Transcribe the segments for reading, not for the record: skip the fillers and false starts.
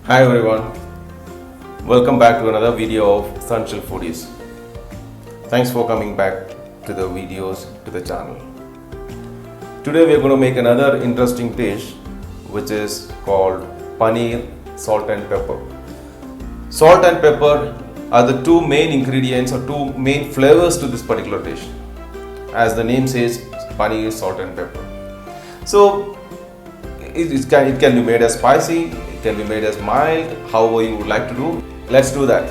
Hi everyone, welcome back to another video of Essential Foodies. Thanks for coming back to the videos to the channel. Today we are going to make another interesting dish which is called Paneer salt and pepper. Salt and pepper are the two main ingredients or two main flavors to this particular dish. As the name says, Paneer salt and pepper. So it can be made as spicy, it can be made as mild, however you would like to do. Let's do that.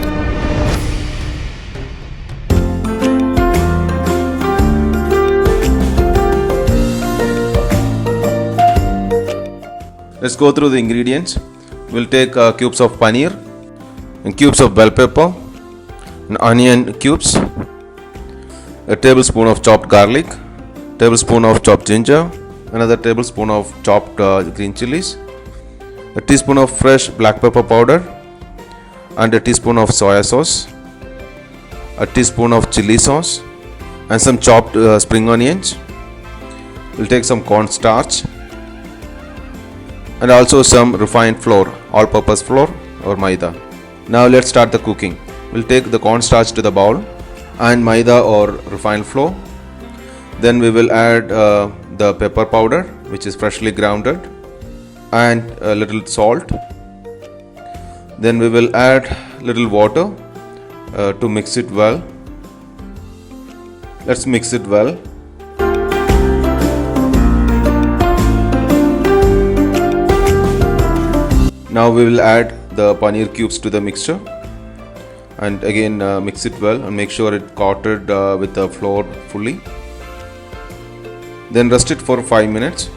Let's go through the ingredients. We'll take cubes of paneer, and cubes of bell pepper, and onion cubes, a tablespoon of chopped garlic, tablespoon of chopped ginger, another tablespoon of chopped green chilies, a teaspoon of fresh black pepper powder, and a teaspoon of soya sauce, a teaspoon of chili sauce, and some chopped spring onions. We'll take some cornstarch and also some refined flour, all-purpose flour or maida. Now let's start the cooking. We'll take the cornstarch to the bowl and maida or refined flour. Then we will add the pepper powder, which is freshly grounded, and a little salt. Then we will add little water to mix it well. Let's mix it well. Now we will add the paneer cubes to the mixture and again mix it well and make sure it coated with the flour fully. Then rest it for 5 minutes.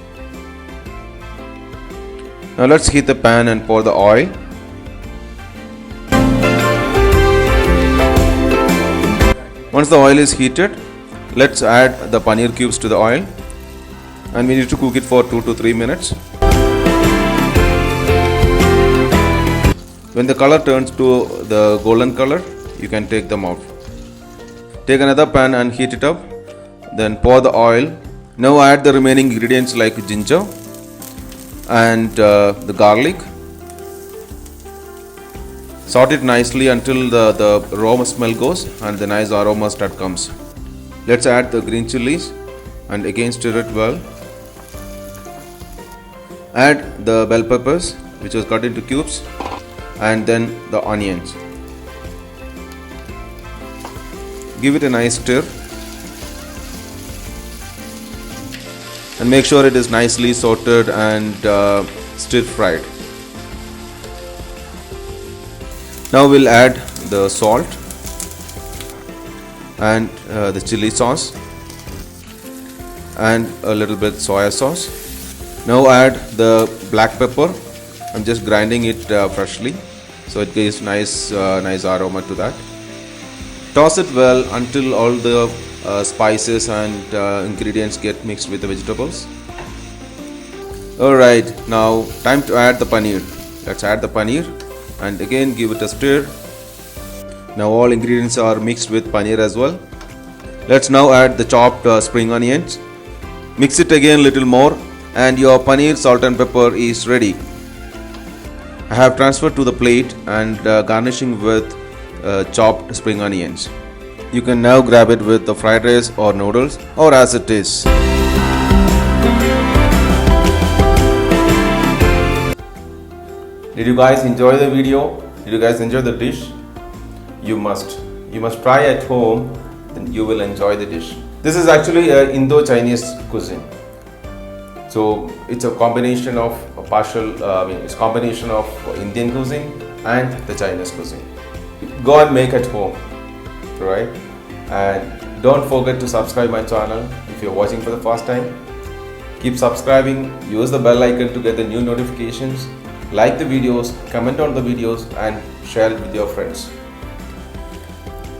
Now let's heat the pan and pour the oil. Once the oil is heated, let's add the paneer cubes to the oil and we need to cook it for 2 to 3 minutes. When the color turns to the golden color, you can take them out. Take another pan and heat it up. Then pour the oil. Now add the remaining ingredients like ginger and the garlic. Saute it nicely until the raw smell goes and the nice aroma that comes. Let's add the green chilies and again stir it well. Add the bell peppers, which was cut into cubes, and then the onions. Give it a nice stir and make sure it is nicely sauteed and stir fried. Now we'll add the salt and the chili sauce and a little bit soya sauce. Now add the black pepper. I'm just grinding it freshly, so it gives nice aroma to that. Toss it well until all the spices and ingredients get mixed with the vegetables. Alright, now time to add the paneer. Let's add the paneer and again give it a stir. Now all ingredients are mixed with paneer as well. Let's now add the chopped spring onions. Mix it again a little more and your paneer salt and pepper is ready. I have transferred to the plate and garnishing with chopped spring onions. You can now grab it with the fried rice or noodles or as it is. Did you guys enjoy the video? Did you guys enjoy the dish? You must try at home, then you will enjoy the dish. This is actually an Indo-Chinese cuisine. So it's a combination of it's a combination of Indian cuisine and the Chinese cuisine. Go and make at home, right? And don't forget to subscribe my channel if you're watching for the first time. Keep subscribing, use the bell icon to get the new notifications, like the videos, comment on the videos and share it with your friends.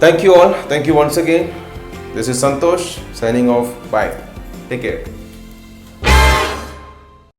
Thank you all. Thank you once again. This is Santosh signing off. Bye. Take care.